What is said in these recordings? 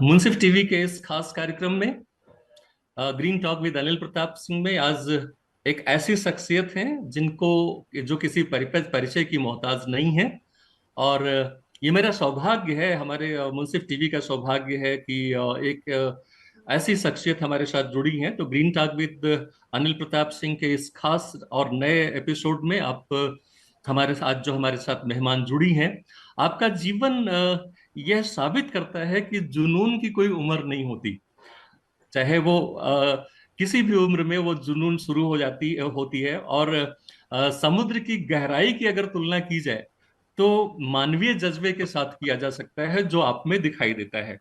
मुंसिफ TV के इस खास कार्यक्रम में green talk with Anil Pratap Singh में आज एक ऐसी शख्सियत है जिनको जो किसी परिचय की मोहताज नहीं है। और ये मेरा सौभाग्य है, हमारे मुंसिफ टीवी का सौभाग्य है कि एक ऐसी शख्सियत हमारे साथ जुड़ी है। तो green talk with Anil Pratap Singh के इस खास और नए एपिसोड में आप हमारे साथ जो हमारे साथ मेहमान जुड़ी हैं, आपका जीवन यह साबित करता है कि जुनून की कोई उम्र नहीं होती। चाहे वो किसी भी उम्र में वो जुनून शुरू हो जाती होती है। और समुद्र की गहराई की अगर तुलना की जाए तो मानवीय जज्बे के साथ किया जा सकता है, जो आप में दिखाई देता है।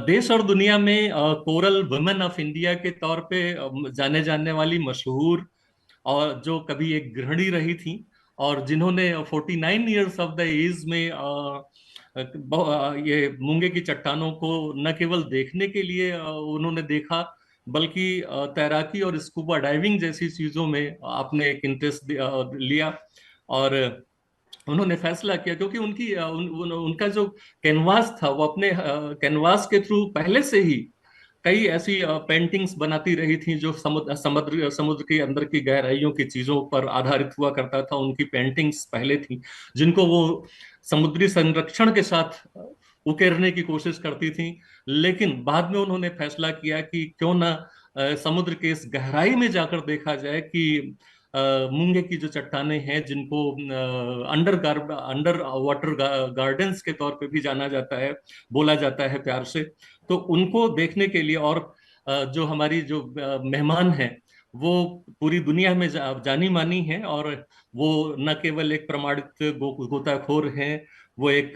देश और दुनिया में कोरल वुमेन ऑफ इंडिया के तौर पे जाने जाने वाली मशहूर, और जो कभी एक गृहिणी रही थी और जिन्होंने 49 ईयर्स ऑफ द एज में ये मूंगे की चट्टानों को न केवल देखने के लिए उन्होंने देखा, बल्कि तैराकी और स्कूबा डाइविंग जैसी चीजों में आपने एक इंटरेस्ट लिया। और उन्होंने फैसला किया, क्योंकि उनका जो कैनवास था वो अपने कैनवास के थ्रू पहले से ही कई ऐसी पेंटिंग्स बनाती रही थी जो समुद्र के अंदर की गहराइयों की चीजों पर आधारित हुआ करता था। उनकी पेंटिंग्स पहले थी जिनको वो समुद्री संरक्षण के साथ उकेरने की कोशिश करती थी। लेकिन बाद में उन्होंने फैसला किया कि क्यों ना समुद्र के इस गहराई में जाकर देखा जाए कि मूंगे की जो चट्टानें हैं, जिनको अंडर वाटर गार्डन्स के तौर पे भी जाना जाता है, बोला जाता है प्यार से, तो उनको देखने के लिए। और जो हमारी जो मेहमान हैं वो पूरी दुनिया में जानी मानी हैं, और वो न केवल एक प्रमाणित गोताखोर हैं, वो एक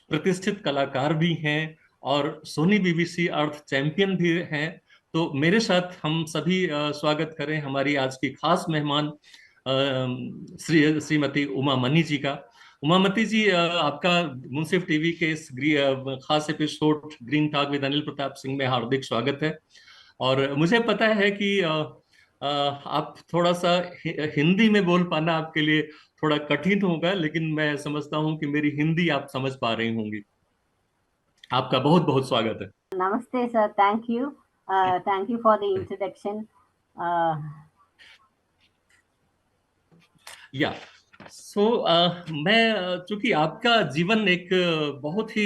प्रतिष्ठित कलाकार भी हैं और सोनी बीबीसी अर्थ चैंपियन भी हैं। तो मेरे साथ हम सभी स्वागत करें हमारी आज की खास मेहमान श्रीमती उमा मनी जी का। उमामती जी, आपका मुंसिफ टीवी के इस खास episode green talk with Anil Pratap Singh में हार्दिक स्वागत है। और मुझे पता है कि आप थोड़ा सा हिंदी में बोल पाना आपके लिए थोड़ा कठिन होगा, लेकिन मैं समझता हूं कि मेरी हिंदी आप समझ पा रही होंगी। आपका बहुत बहुत स्वागत है। Namaste, sir. Thank you. Thank you for the introduction. या मैं चूंकि आपका जीवन एक बहुत ही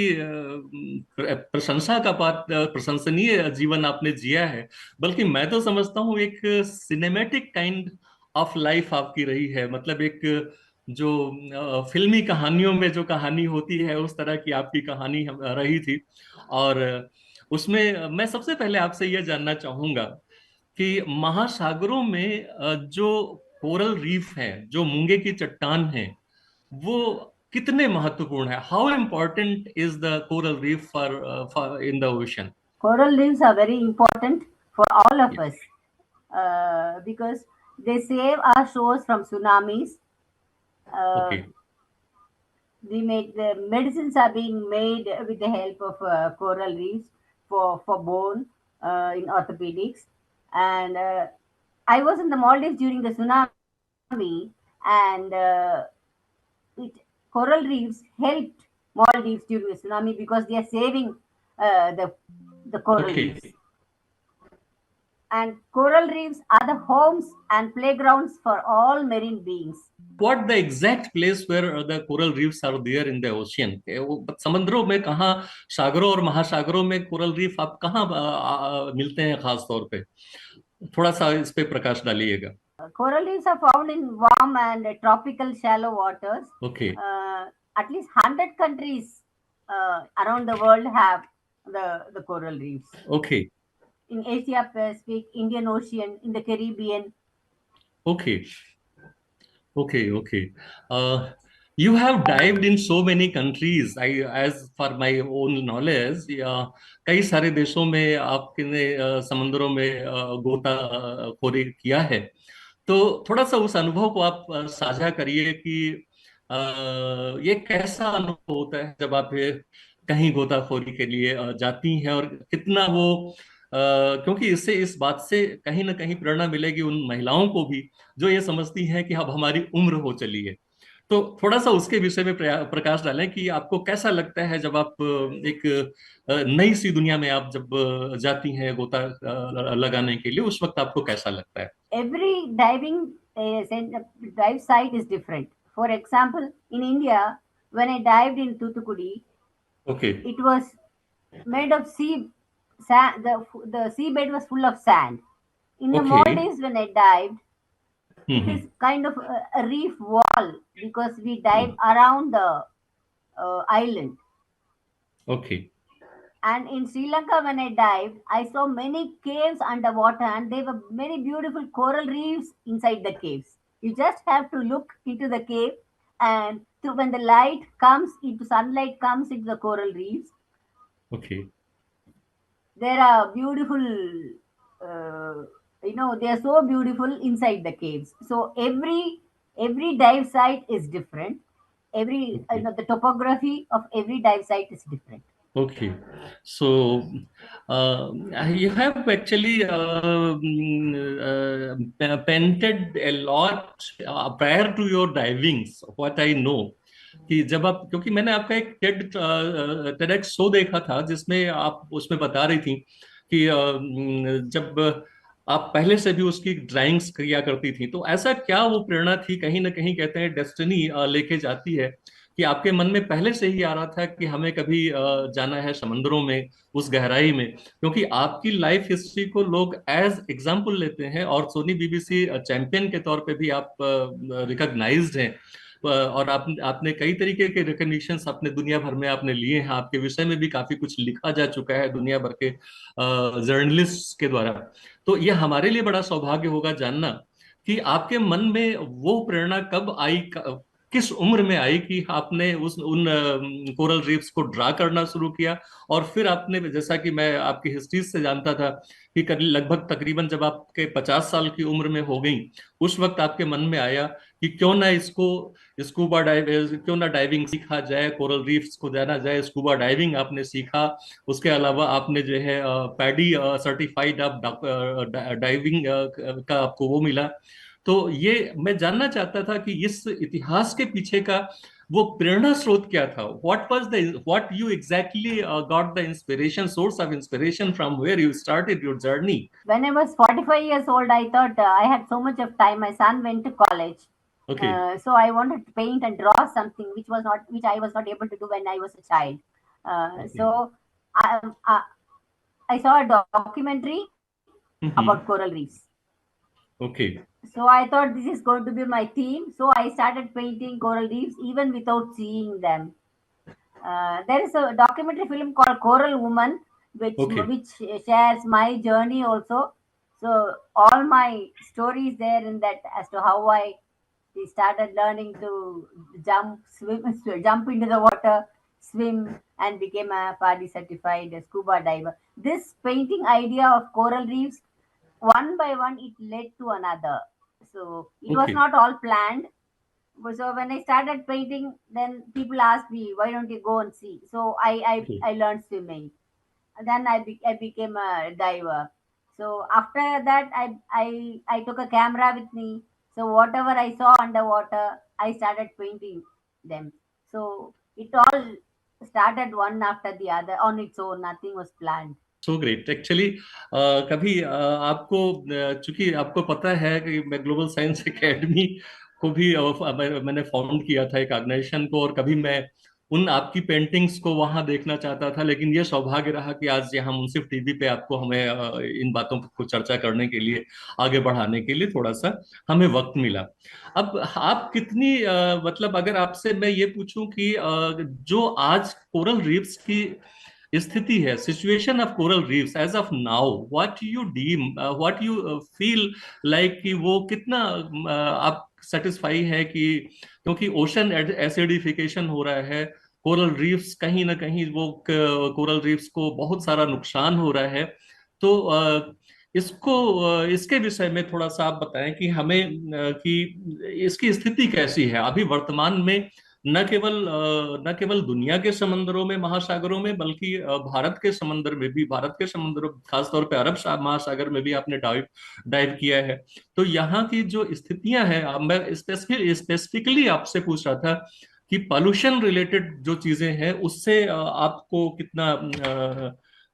प्रशंसा का पात्र, प्रशंसनीय जीवन आपने जिया है, बल्कि मैं तो समझता हूँ एक सिनेमैटिक काइंड ऑफ लाइफ आपकी रही है। मतलब एक जो फिल्मी कहानियों में जो कहानी होती है उस तरह की आपकी कहानी रही थी। और उसमें मैं सबसे पहले आपसे यह जानना चाहूंगा कि महासागरों में जो कोरल रीफ है, जो मूंगे की चट्टान है, वो कितने महत्वपूर्ण है? How important is the coral reef for in the ocean? Coral reefs are very important for all of us because they save our shores from tsunamis. Uh, okay the medicines are being made with the help of coral reefs for bone in orthopedics. And I was in the Maldives during the tsunami, and it coral reefs helped Maldives during the tsunami because they are saving the coral okay reefs. And coral reefs are the homes and playgrounds for all marine beings. What the exact place where the coral reefs are there in the ocean? समुद्रों में कहाँ, सागरों और महासागरों में coral reef आप कहाँ मिलते हैं खास तौर पे? थोड़ा सा इस पे प्रकाश डालिएगा। Coral reefs are found in warm and tropical shallow waters. Okay At least 100 countries around the world have the coral reefs. Okay In Asia Pacific, Indian Ocean, in the Caribbean. Okay Okay, okay. You have dived in so many countries. As for my own knowledge, कई सारे देशों में आपने समंदरों में गोताखोरी किया है। तो थोड़ा सा उस अनुभव को आप साझा करिए कि ये कैसा अनुभव होता है जब आप कहीं गोताखोरी के लिए जाती हैं, और कितना वो क्योंकि इससे इस बात से कहीं ना कहीं प्रेरणा मिलेगी उन महिलाओं को भी जो ये समझती हैं कि अब हमारी उम्र हो चली है। तो थोड़ा सा उसके विषय में प्रकाश डालें कि आपको कैसा लगता है जब आप एक नई सी दुनिया में आप जब जाती हैं गोता लगाने के लिए, उस वक्त आपको कैसा लगता है? Every dive site is different. For example, in India, when I dived in Tutukudi, okay. it was made of sand. The seabed was full of sand. In the okay. Maldives, when I dived, it hmm. is kind of a reef wall because we dive hmm. around the island. Okay. And in Sri Lanka, when I dived, I saw many caves underwater, and there were many beautiful coral reefs inside the caves. You just have to look into the cave, and when the light comes into sunlight comes into the coral reefs, okay. there are beautiful. Uh, they are so beautiful inside the caves. So every dive site is different. Every okay. the topography of every dive site is different. Okay, so you have actually painted a lot prior to your divings. What I know कि जब आप, क्योंकि मैंने आपका एक TEDx show देखा था जिसमें आप उसमें बता रही थी कि जब आप पहले से भी उसकी ड्राइंग्स किया करती थी, तो ऐसा क्या वो प्रेरणा थी, कहीं ना कहीं कहते हैं डेस्टिनी लेके जाती है, कि आपके मन में पहले से ही आ रहा था कि हमें कभी जाना है समंदरों में, उस गहराई में? क्योंकि आपकी लाइफ हिस्ट्री को लोग एज एग्जाम्पल लेते हैं, और सोनी बीबीसी चैंपियन के तौर पे भी आप रिकॉग्नाइज्ड हैं। और आपने कई तरीके के रिकग्निशंस अपने दुनिया भर में आपने लिए हैं, आपके विषय में भी काफी कुछ लिखा जा चुका है दुनिया भर के जर्नलिस्ट के द्वारा। तो ये हमारे लिए बड़ा सौभाग्य होगा जानना कि आपके मन में वो प्रेरणा कब आई, किस उम्र में आई कि आपने उस उन कोरल रीफ्स को ड्रा करना शुरू किया, और फिर आपने, जैसा कि मैं आपकी हिस्ट्री से जानता था कि लगभग तकरीबन जब आपके 50 साल की उम्र में हो गई, उस वक्त आपके मन में आया कि क्यों ना इसको स्कूबा डाइव क्यों ना डाइविंग सीखा जाए, कोरल रीफ्स को जाना जाए। स्कूबा डाइविंग आपने सीखा, उसके अलावा आपने जो है पैडी सर्टिफाइड आप डाइविंग का आपको वो मिला। तो ये मैं जानना चाहता था कि इस इतिहास के पीछे का वो प्रेरणा स्रोत क्या था? What you exactly got the inspiration, source of inspiration from where you started your journey? When I was 45 years old, I thought I had so much of time. My son went to college, okay. so I wanted to paint and draw something which I was not able to do when I was a child. Okay. So I saw a documentary hmm. about coral reefs. Okay. So I thought this is going to be my theme. So I started painting coral reefs even without seeing them. There is a documentary film called Coral Woman, okay. which shares my journey also. So all my stories there in that as to how I started learning to jump into the water, swim, and became a PADI certified scuba diver. This painting idea of coral reefs, one by one, it led to another. So it was okay. not all planned. So when I started painting, then people asked me, "Why don't you go and see?" So okay. I learned swimming. And then I became a diver. So after that, I took a camera with me. So whatever I saw underwater, I started painting them. So it all started one after the other on its own. Nothing was planned. So great actually. कभी आपको चूंकि आपको पता है कि मैं global science academy को भी मैंने फाउंड किया था एक ऑर्गेनाइजेशन को, और कभी मैं उन आपकी पेंटिंग्स को वहां देखना चाहता था, लेकिन ये सौभाग्य रहा कि आज यहाँ मुंसिफ टीवी पे आपको हमें इन बातों को चर्चा करने के लिए, आगे बढ़ाने के लिए थोड़ा सा हमें वक्त मिला। अब आप कितनी मतलब अगर आपसे मैं ये पूछूं कि जो आज कोरल रीफ्स की स्थिति है, situation of coral reefs as of now, what you deem, what you feel like, कि वो कितना आप सेटिस्फाई है कि, क्योंकि ओशन एसिडिफिकेशन हो रहा है, कोरल रीफ्स कहीं ना कहीं वो कोरल रीफ्स को बहुत सारा नुकसान हो रहा है। तो इसको इसके विषय में थोड़ा सा आप बताएं कि हमें कि इसकी स्थिति कैसी है अभी वर्तमान में। न केवल दुनिया के समंदरों में, महासागरों में, बल्कि भारत के समंदर में भी, भारत के समंदरों, खासतौर पे अरब महासागर में भी आपने डाइव डाइव किया है। तो यहाँ की जो स्थितियां हैं, मैं स्पेसिफिकली आपसे पूछ रहा था कि पॉल्यूशन रिलेटेड जो चीजें हैं उससे आपको कितना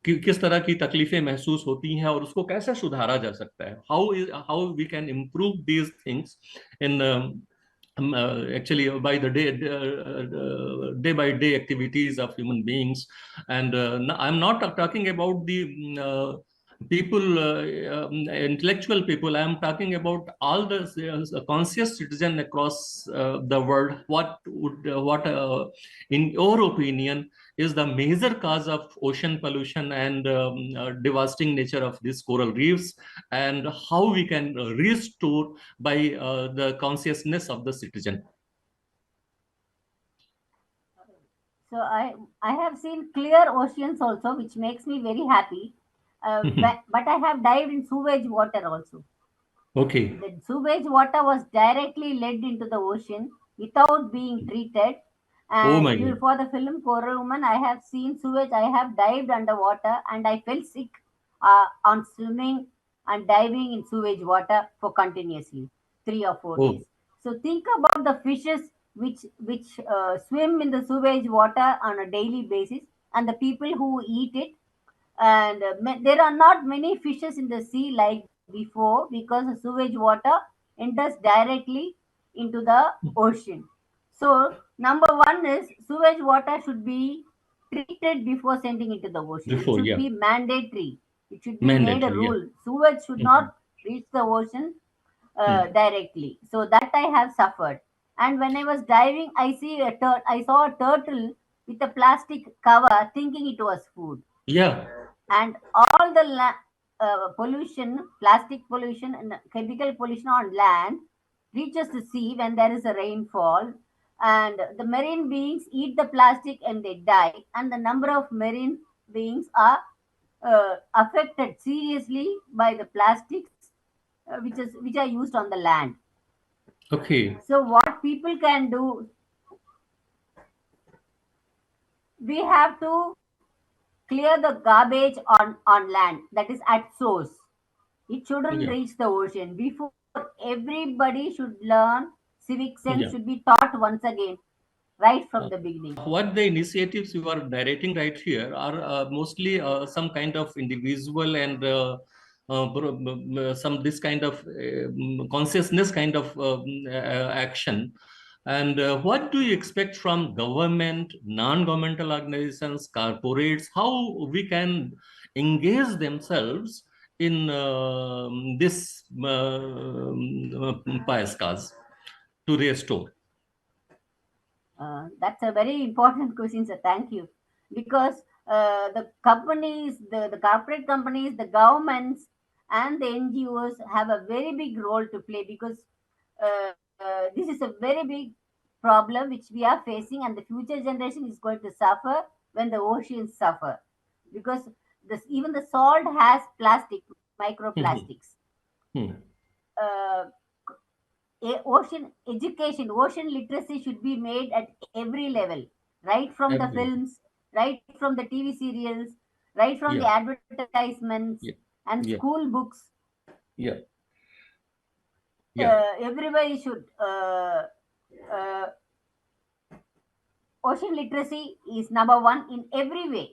किस तरह की तकलीफें महसूस होती हैं और उसको कैसे सुधारा जा सकता है, how we can improve these things in actually by the day by day activities of human beings. And I'm not talking about the people, intellectual people. I'm talking about all the conscious citizen across the world. What in your opinion is the major cause of ocean pollution and devastating nature of these coral reefs, and how we can restore by the consciousness of the citizen? So I have seen clear oceans also, which makes me very happy. But I have dived in sewage water also. Okay. The sewage water was directly led into the ocean without being treated. Oh And my God. for the film Coral Woman, I have seen sewage. I have dived underwater and I felt sick on swimming and diving in sewage water for continuously 3 or 4 days. Oh, So think about the fishes which swim in the sewage water on a daily basis, and the people who eat it. And there are not many fishes in the sea like before, because the sewage water enters directly into the ocean. So number one is sewage water should be treated before sending into the ocean. It before, should yeah, be mandatory. It should be made a mandatory, yeah. rule. Sewage should Mhm. not reach the ocean Mhm. directly. So that I have suffered. And when I was diving, I saw a turtle with a plastic cover, thinking it was food. Yeah. And all the pollution, plastic pollution and chemical pollution on land reaches the sea when there is a rainfall, and the marine beings eat the plastic and they die, and the number of marine beings are affected seriously by the plastics which are used on the land. Okay. So what people can do, we have to clear the garbage on land, that is at source. It shouldn't Yeah. reach the ocean. Before, everybody should learn, civic sense Yeah. should be taught once again, right from the beginning. What the initiatives you are narrating right here are mostly some kind of individual and some this kind of consciousness kind of action. And what do you expect from government, non-governmental organizations, corporates? How we can engage themselves in this pious cause to restore? That's a very important question, sir. Thank you. Because the companies, the corporate companies, the governments, and the NGOs have a very big role to play, because this is a very big problem which we are facing, and the future generation is going to suffer when the oceans suffer. Because even the salt has plastic, Mhm. microplastics. Hmm. Uh, Ocean education, ocean literacy should be made at every level, right from the Absolutely. films, right from the TV serials, right from the Yeah. advertisements Yeah. and Yeah. school books. Yeah. Yeah. Everybody should uh, ocean literacy is number one in every way,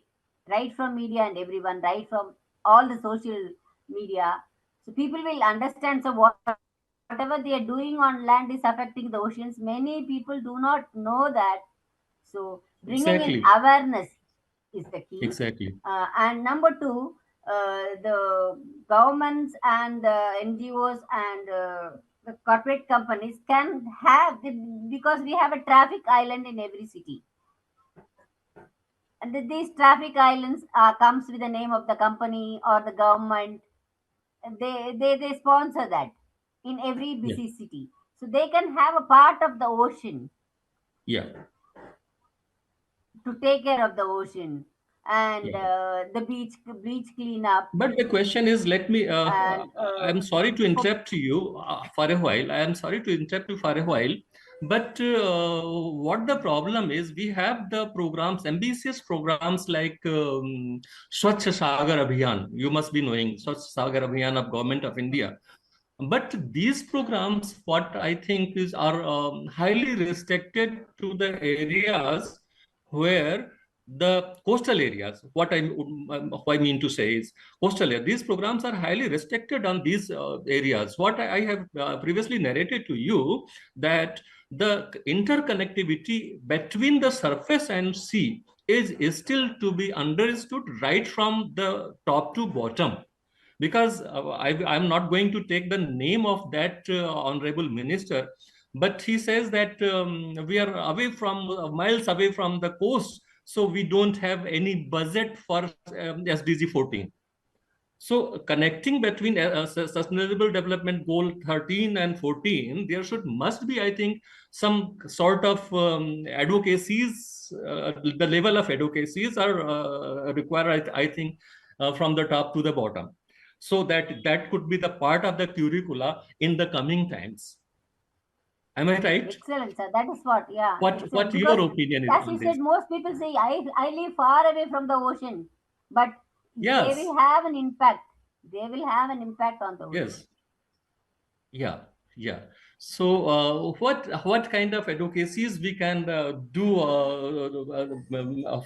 right from media and everyone, right from all the social media. So people will understand. So whatever they are doing on land is affecting the oceans. Many people do not know that. So bringing in Exactly. awareness is the key. Exactly. And number two, the governments and the NGOs and the corporate companies can have because we have a traffic island in every city, and these traffic islands comes with the name of the company or the government. They sponsor that in every Yeah. busy city, so they can have a part of the ocean Yeah. to take care of the ocean, and Yeah. the beach cleanup, But the question is, let me, and I'm sorry to interrupt you for a while. I am sorry to interrupt you for a while. But what the problem is, we have the programs, ambitious programs like Swachh Sagar Abhiyan. You must be knowing Swachh Sagar Abhiyan of Government of India. But these programs, what I think is, are highly restricted to the areas where the coastal areas. What I mean to say is coastal area. These programs are highly restricted on these areas. What I have previously narrated to you, that the interconnectivity between the surface and sea is still to be understood right from the top to bottom, because I'm not going to take the name of that honorable minister, but he says that we are away from miles away from the coast, so we don't have any budget for SDG 14. So connecting between Sustainable Development Goal 13 and 14, there should must be, I think, some sort of advocacies. The level of advocacies are required, I think, from the top to the bottom. So that could be the part of the curricula in the coming times. Am I right? Excellent, sir. That is what, yeah, What excellent. your Because, opinion is as you on said, this? most people say, I live far away from the ocean, but they Yes, will have an impact. They will have an impact on the ocean. yes. Yeah, yeah. So, what kind of advocacies we can do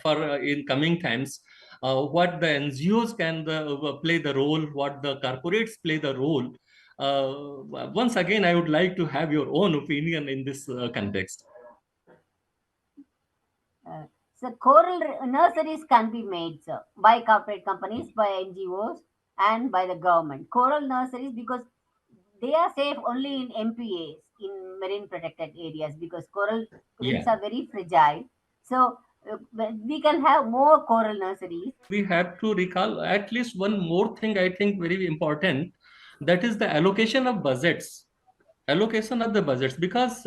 for in coming times? What the NGOs can play the role? What the corporates play the role? Once again, I would like to have your own opinion in this context. Uh, so, nurseries can be made, sir, by corporate companies, by NGOs, and by the government. Coral nurseries, because they are safe only in MPAs, in marine protected areas, because coral reefs Yeah. are very fragile. So, we can have more coral nurseries. We have to recall at least one more thing, I think, very important. That is the allocation of budgets. Allocation of the budgets, because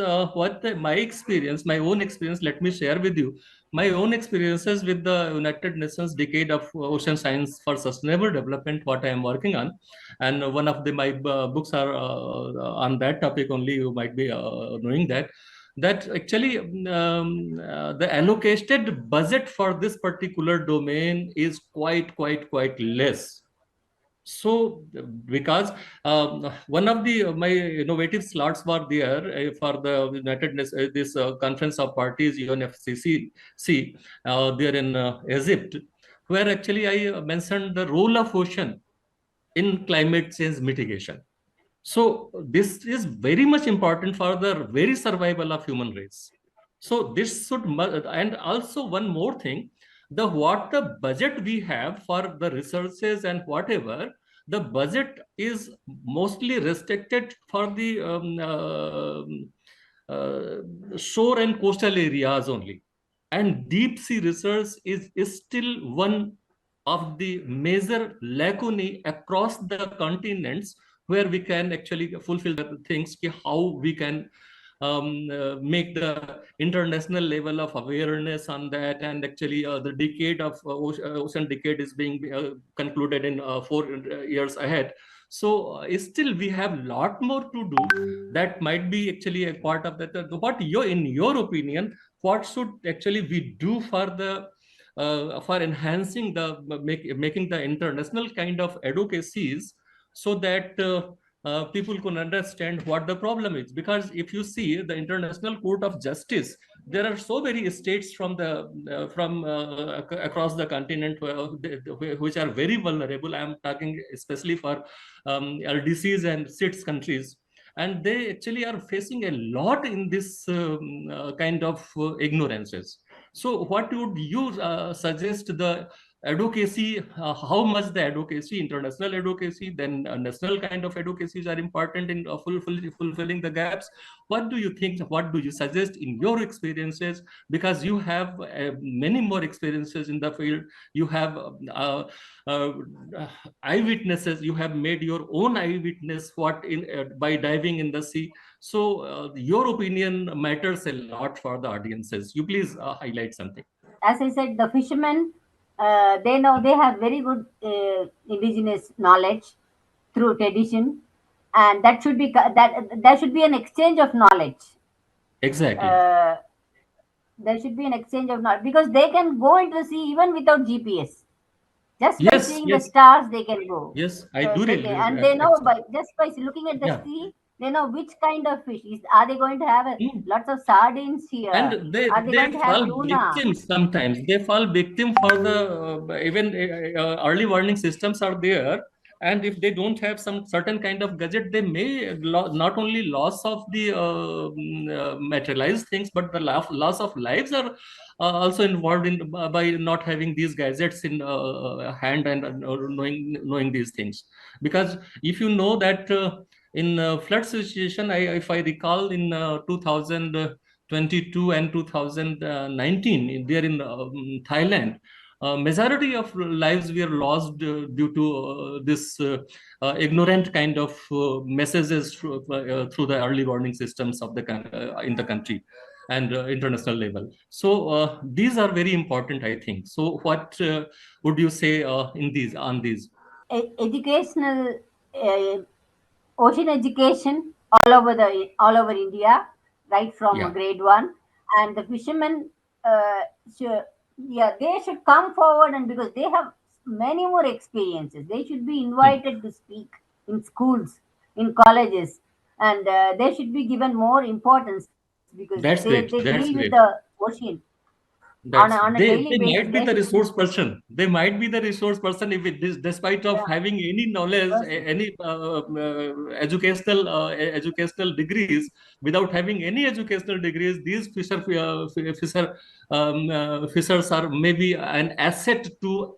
my experience, my own experience, let me share with you my own experiences with the United Nations Decade of Ocean Science for Sustainable Development, what I am working on. And one of my books are on that topic only. You might be knowing that actually the allocated budget for this particular domain is quite less. So, because one of the my innovative slots were there for the United Nations, this Conference of Parties, UNFCCC, there in Egypt, where actually I mentioned the role of ocean in climate change mitigation. So this is very much important for the very survival of human race. So this and also one more thing, the what the budget we have for the researches and whatever, the budget is mostly restricted for the shore and coastal areas only. And deep sea research is still one of the major lacunae across the continents, where we can actually fulfill the things, how we can make the international level of awareness on that. And actually the decade of ocean decade is being concluded in 4 years ahead. So still we have a lot more to do. That might be actually a part of that. What in your opinion, what should actually we do for the for enhancing the making the international kind of advocacies, so that people can understand what the problem is? Because if you see the International Court of Justice, there are so many states from the across the continent which are very vulnerable. I am talking especially for LDCs and SITS countries, and they actually are facing a lot in this kind of ignorances. So what would you suggest the advocacy, how much the advocacy, international advocacy, then national kind of advocacies are important in fulfilling the gaps? What do you think? What do you suggest in your experiences? Because you have many more experiences in the field. You have uh, eyewitnesses. You have made your own eyewitness what in by diving in the sea. So your opinion matters a lot for the audiences. You please highlight something. As I said, the fishermen, they know, they have very good indigenous knowledge through tradition, and that should be that there should be an exchange of knowledge. Exactly. Uh, there should be an exchange of knowledge because they can go into the sea even without GPS. Just by Yes, seeing the yes, stars, they can go. yes. I do They can, really. and they know by just by looking at the Yeah. sea, they know which kind of fish is. Are they going to have Mm. lots of sardines here? And they Are they they going to have fall tuna? victim sometimes. They fall victim for the even early warning systems are there. And if they don't have some certain kind of gadget, they may not only loss of the materialized things, but the loss of lives are also involved in by not having these gadgets in hand and knowing these things. Because if you know that in flood situation, if I recall in 2022 and 2019 there in Thailand, majority of lives were lost due to this ignorant kind of messages through the early warning systems of the in the country and international level. So these are very important, I think. So what would you say in these on these? Educational uh, ocean education all over India, right from Yeah, grade one, and the fishermen, uh, should, yeah, they should come forward, and because they have many more experiences, they should be hmm. invited to speak in schools, in colleges, and they should be given more importance because they That's deal great. with That's the great. ocean That's on a daily they basis. might be They the should be, resource person. They might be the resource person if it is, despite of yeah, having any knowledge, person. any educational educational degrees. Without having any educational degrees, these fishers are maybe an asset to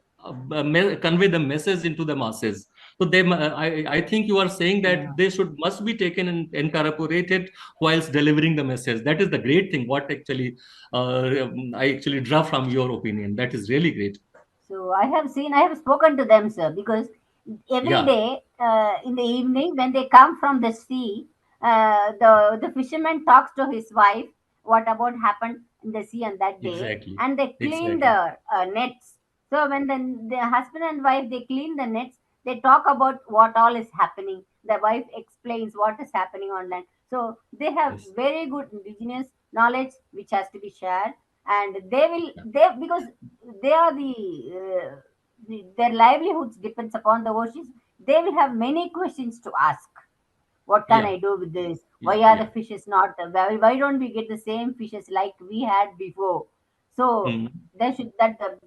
convey the message into the masses. So I think you are saying Yeah. that they should must be taken and incorporated whilst delivering the message. That is the great thing. What actually I actually draw from your opinion. That is really great. So I have spoken to them, sir, because every Yeah, day in the evening when they come from the sea, the fisherman talks to his wife what about happened in the sea on that day, exactly, and they clean exactly. the nets. So when the husband and wife they clean the nets, they talk about what all is happening. The wife explains what is happening on land. So they have Yes. very good indigenous knowledge which has to be shared, and Yeah, they because they are their livelihoods depends upon the oceans. They will have many questions to ask. What can yeah, I do with this? yeah, Why are the yeah. fishes not? Why don't we get the same fishes like we had before? So Hmm. there should that the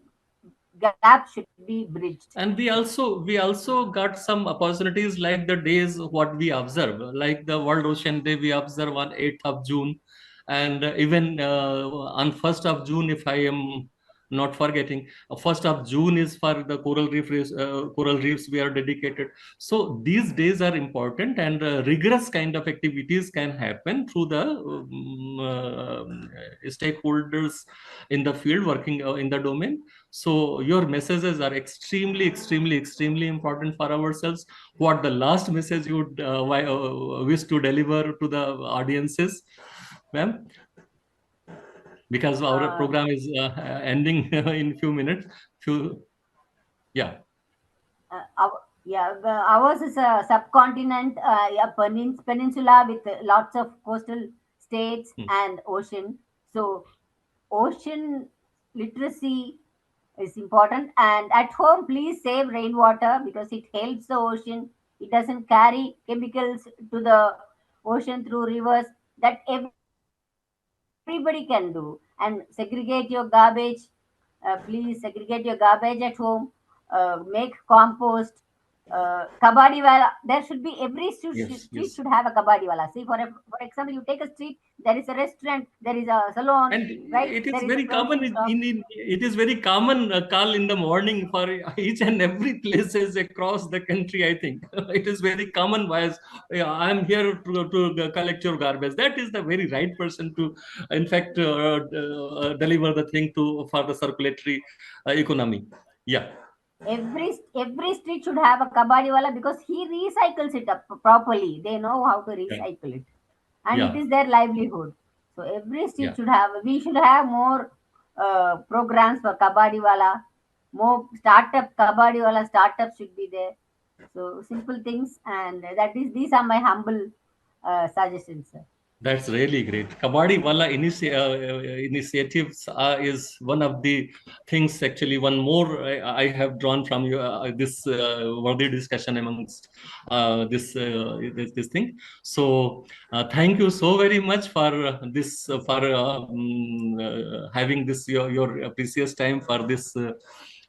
gap should be bridged. And we also got some opportunities like the days what we observe, like the World Ocean Day we observe on 8th of June, and even on 1st of June, if I am not forgetting, 1st of June is for the coral reefs we are dedicated. So these days are important, and rigorous kind of activities can happen through the stakeholders in the field working in the domain. So your messages are extremely, extremely, extremely important for ourselves. What the last message you would wish to deliver to the audiences, ma'am? Because our Uh, program is ending in few minutes. Few, yeah. yeah, ours is a subcontinent, a peninsula with lots of coastal states Hmm. and ocean. So ocean literacy is important, and at home please save rainwater because it helps the ocean. It doesn't carry chemicals to the ocean through rivers, that everybody can do. And segregate your garbage. Please segregate your garbage at home. Make compost. Kabadi wala, there should be every Yes, street should yes. have a kabadi wala. See, for example, you take a street, there is a restaurant, there is a salon, And right? it is There is a very common provision shop. it is very common call in the morning for each and every places across the country, I think. It is very common wise, yeah, I'm here to collect your garbage. That is the very right person to, in fact, deliver the thing to for the circulatory economy. Yeah, Every street should have a kabadi wala because he recycles it up properly. They know how to yeah, recycle it, and it yeah, is their livelihood. So every street yeah. should have. We should have more programs for kabadi wala. More startup kabadi wala startups should be there. So simple things, and that is these are my humble suggestions, sir. That's really great. Kabadi wala initiatives is one of the things. Actually, one more I have drawn from you, this worthy discussion amongst this thing. So thank you so very much for this for having this your precious time for this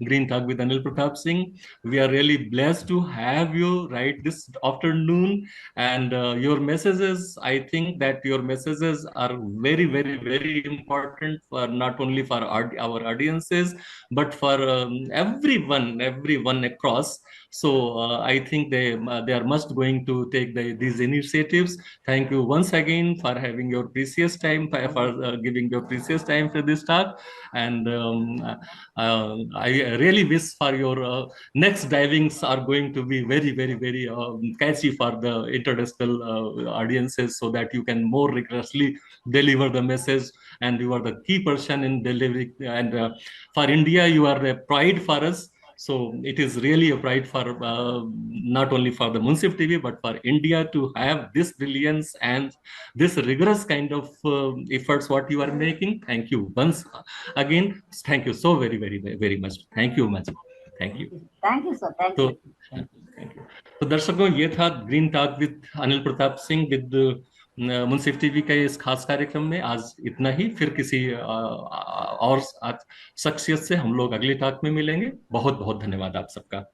Green Talk with Anil Pratap Singh. We are really blessed to have you right this afternoon, and your messages, I think that your messages are very, very, very important for not only for our audiences, but for everyone across. So I think they are must going to take these initiatives. Thank you once again for having your precious time, for giving your precious time for this talk. And I really wish for your next divings are going to be very, very, very catchy for the international audiences, so that you can more rigorously deliver the message, and you are the key person in delivering. And for India, you are a pride for us. So it is really a pride for not only for the Munsif TV, but for India to have this brilliance and this rigorous kind of efforts what you are making. Thank you once again. Thank you so very, very, very, very much. Thank you, Majid. Thank you. Thank you, sir. Thank तो you. Thank you. तो दर्शकों, ये था green talk with Anil Pratap Singh with Munsif TV के इस खास कार्यक्रम में। आज इतना ही, फिर किसी और शख्सियत से हम लोग अगले टॉक में मिलेंगे। बहुत बहुत धन्यवाद आप सबका।